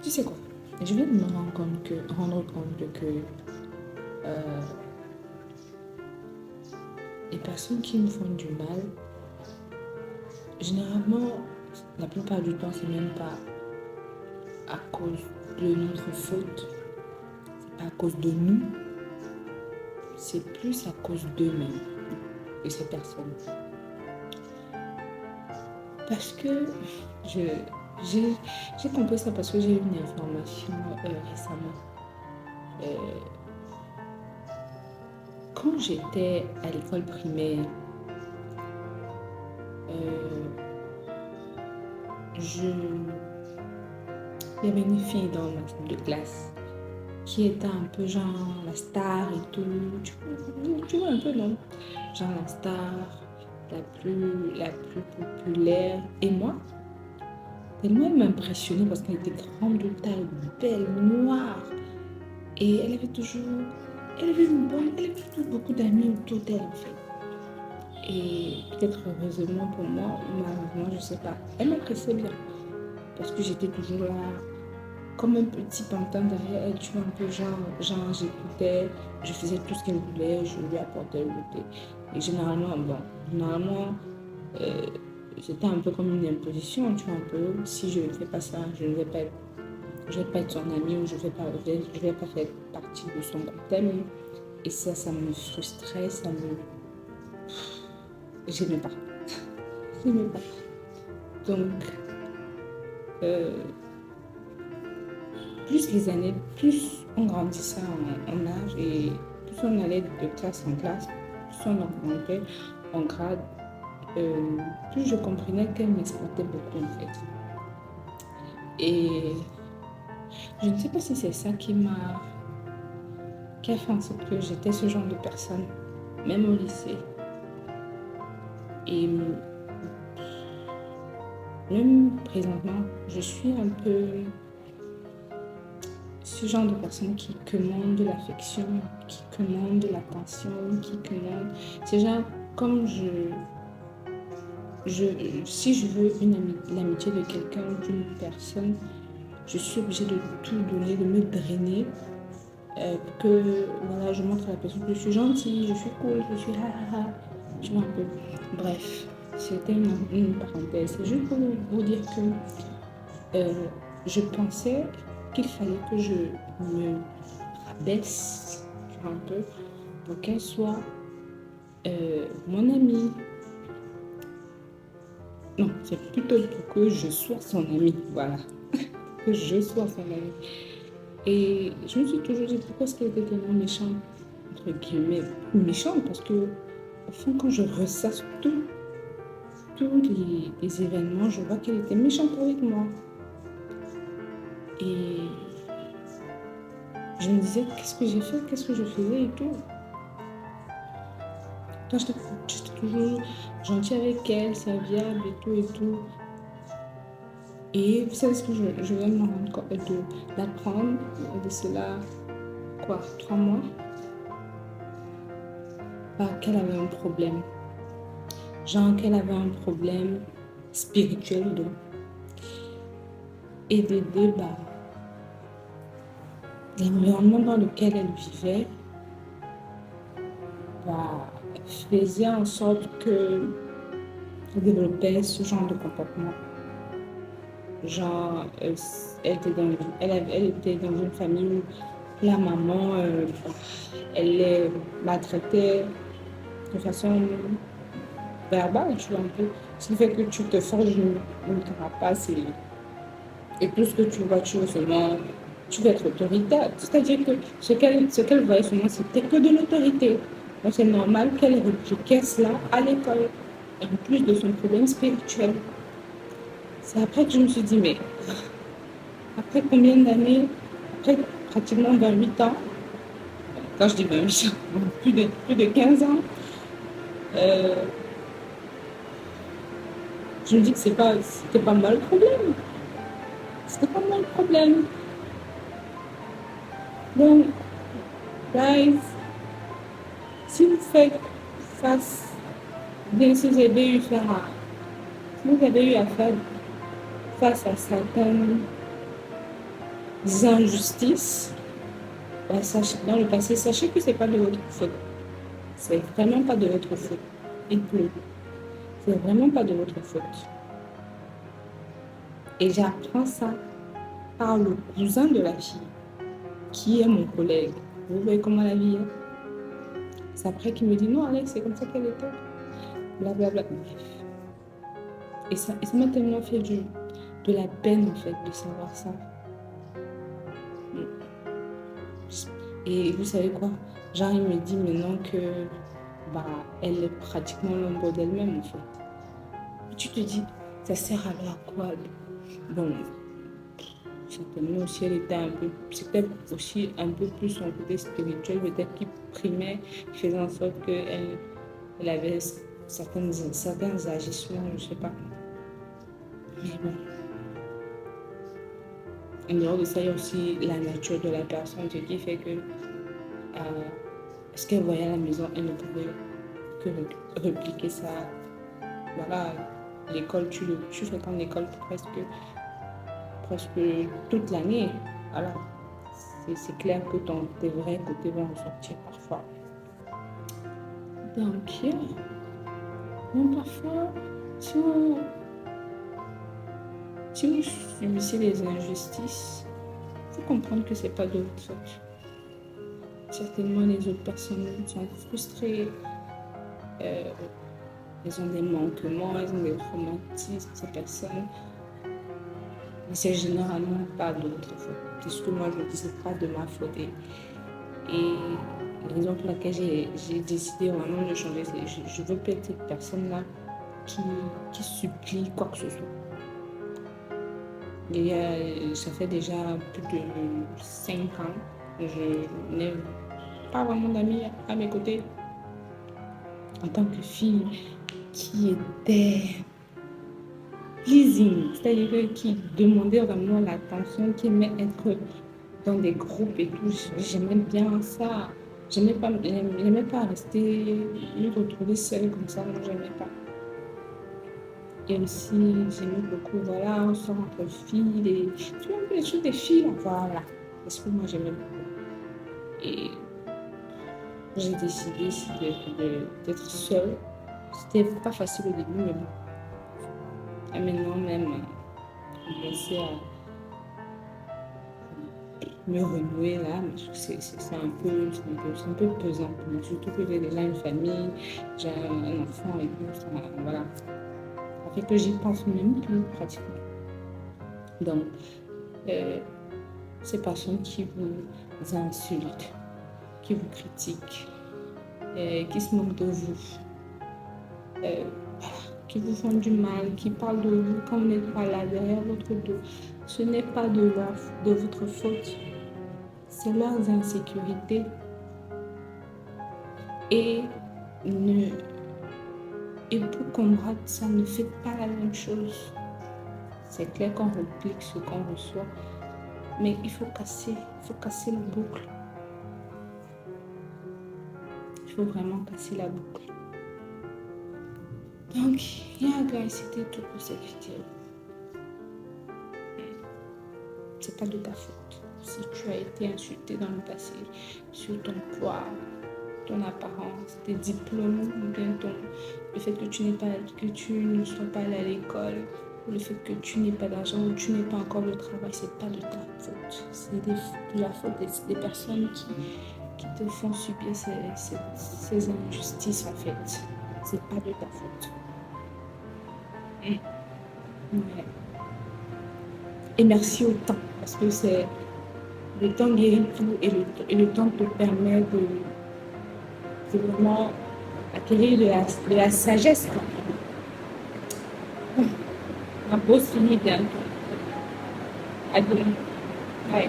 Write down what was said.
Tu sais quoi? Je viens de me rendre compte que les personnes qui me font du mal, généralement, la plupart du temps, c'est même pas à cause de notre faute, c'est pas à cause de nous, c'est plus à cause d'eux-mêmes, de ces personnes. Parce que j'ai compris ça parce que j'ai eu une information récemment. Quand j'étais à l'école primaire, il y avait une fille dans ma salle de classe qui était un peu genre la star et tout. Tu vois un peu, non? Genre la star, la plus populaire. Et moi, tellement elle m'impressionnait parce qu'elle était grande de taille, belle, noire. Et elle avait toujours beaucoup d'amis autour d'elle en fait. Et peut-être heureusement pour moi, malheureusement, je sais pas. Elle m'appréciait bien parce que j'étais toujours là, comme un petit pantin derrière elle, tu vois, un peu genre j'écoutais, je faisais tout ce qu'elle voulait, je lui apportais le goûter. Et généralement, c'était un peu comme une imposition, tu vois, un peu, si je ne fais pas ça, je ne vais pas être son amie ou je vais pas faire partie de son groupe d'amis. Et ça me frustrait, j'aimais pas. J'aimais pas. Donc, plus les années, plus on grandissait en âge et plus on allait de classe en classe, plus on augmentait en grade, plus je comprenais qu'elle m'exploitait beaucoup en fait. Et je ne sais pas si c'est ça qui a fait en sorte que j'étais ce genre de personne, même au lycée. Et même présentement, je suis un peu ce genre de personne qui commande de l'affection, qui commande de l'attention, qui commande. C'est genre comme si je veux l'amitié de quelqu'un, d'une personne, je suis obligée de tout donner, de me drainer. Pour que voilà, je montre à la personne que je suis gentille, je suis cool, je suis ha ha ha. Tu vois un peu. Bref, c'était une parenthèse. C'est juste pour vous dire que je pensais qu'il fallait que je me rabaisse, tu vois un peu, pour qu'elle soit mon amie. Non, c'est plutôt pour que je sois son amie, voilà. Que je sois son amie. Et je me suis toujours dit pourquoi est-ce qu'elle était tellement méchante, entre guillemets, méchante, parce que au fond, quand je ressasse tous les événements, je vois qu'elle était méchante avec moi. Et je me disais, qu'est-ce que j'ai fait, qu'est-ce que je faisais et tout. Quand j'étais toujours gentille avec elle, serviable et tout et tout. Et vous savez ce que je viens de me rendre compte, de l'apprendre, de cela, 3 mois, qu'elle avait un problème. Genre qu'elle avait un problème spirituel, donc. Et des débats. L'environnement dans lequel elle vivait faisait en sorte qu'elle développait ce genre de comportement. Genre, elle était dans une famille où la maman, elle les maltraitait de façon verbale, tu vois un peu. Ce qui fait que tu te forges une carapace et tout ce que tu vois, tu vas être autoritaire. C'est-à-dire que ce qu'elle voyait sur moi, c'était que de l'autorité. Donc c'est normal qu'elle répliquait cela à l'école, en plus de son problème spirituel. C'est après que je me suis dit, mais après combien d'années, après pratiquement 28 ans, quand je dis 28 ans, plus de 15 ans, je me dis que c'était pas mal le problème. C'était pas mal le problème. Donc, guys, si vous faites face, bien si vous avez eu à faire face à certaines injustices, bah, dans le passé, sachez que c'est pas de votre faute. C'est vraiment pas de votre faute. Et plus, c'est vraiment pas de votre faute. Et j'apprends ça par le cousin de la fille, qui est mon collègue. Vous voyez comment la vie est. C'est après qu'il me dit non, Alex, c'est comme ça qu'elle était. Blablabla. Et ça m'a tellement fait de la peine, en fait, de savoir ça. Et vous savez quoi? Genre, il me dit maintenant que bah, elle est pratiquement l'ombre d'elle-même, en fait. Et tu te dis, ça sert alors à quoi? Bon, certainement aussi, elle était c'était aussi un peu plus son côté spirituel, peut-être qui primait, qui faisait en sorte qu'elle avait certains agissements, je ne sais pas. Mais bon. En dehors de ça, il y a aussi la nature de la personne, ce qui fait que ce qu'elle voyait à la maison, elle ne pouvait que répliquer ça. Voilà, l'école, tu fréquentes l'école presque toute l'année. Alors, c'est clair que tes vrais côtés vont ressortir parfois. Donc, même parfois, si vous subissez les injustices, il faut comprendre que ce n'est pas de votre faute. Certainement, les autres personnes sont frustrées, elles ont des manquements, elles ont des traumatismes, ces personnes. Mais c'est généralement pas de votre faute. C'est ce que moi je dis, c'est pas de ma faute. Et la raison pour laquelle j'ai décidé vraiment de changer, c'est je veux pas être cette personne-là qui supplie quoi que ce soit. Et ça fait déjà plus de 5 ans que je n'ai pas vraiment d'amis à mes côtés. En tant que fille qui était pleasing, c'est-à-dire qui demandait vraiment l'attention, qui aimait être dans des groupes et tout. J'aimais bien ça. J'aimais pas rester, me retrouver seule comme ça. Moi, j'aimais pas. Et aussi, j'aimais beaucoup, voilà, on sort entre filles, tu vois, un peu les choses des filles, là, voilà. Parce que moi, j'aimais beaucoup. Et j'ai décidé d'être seule. C'était pas facile au début, mais bon. Et maintenant, même, commencer à me renouer là, c'est un peu pesant pour moi. Surtout que j'ai déjà une famille, j'ai un enfant et tout, ça, voilà. Ça fait que j'y pense même plus pratiquement. Donc, ces personnes qui vous insultent, qui vous critiquent, qui se moquent de vous, qui vous font du mal, qui parlent de vous quand vous n'êtes pas là derrière votre dos, ce n'est pas de votre faute. C'est leurs insécurités. Et pour combattre ça, ne faites pas la même chose. C'est clair qu'on réplique ce qu'on reçoit, mais il faut casser la boucle. Il faut vraiment casser la boucle. Donc, yeah guys, c'était tout pour cette vidéo. C'est pas de ta faute. Si tu as été insulté dans le passé sur ton poids, ton apparence, tes diplômes, ou bien le fait que tu ne sois pas allé à l'école, ou le fait que tu n'aies pas d'argent, ou tu n'aies pas encore le travail, c'est pas de ta faute. C'est de la faute des personnes qui te font subir ces injustices en fait. C'est pas de ta faute. Ouais. Et merci au temps, parce que c'est le temps guérit tout et le temps te permet de vraiment acquérir de la sagesse. Ma pause finit bientôt. À demain. Bye.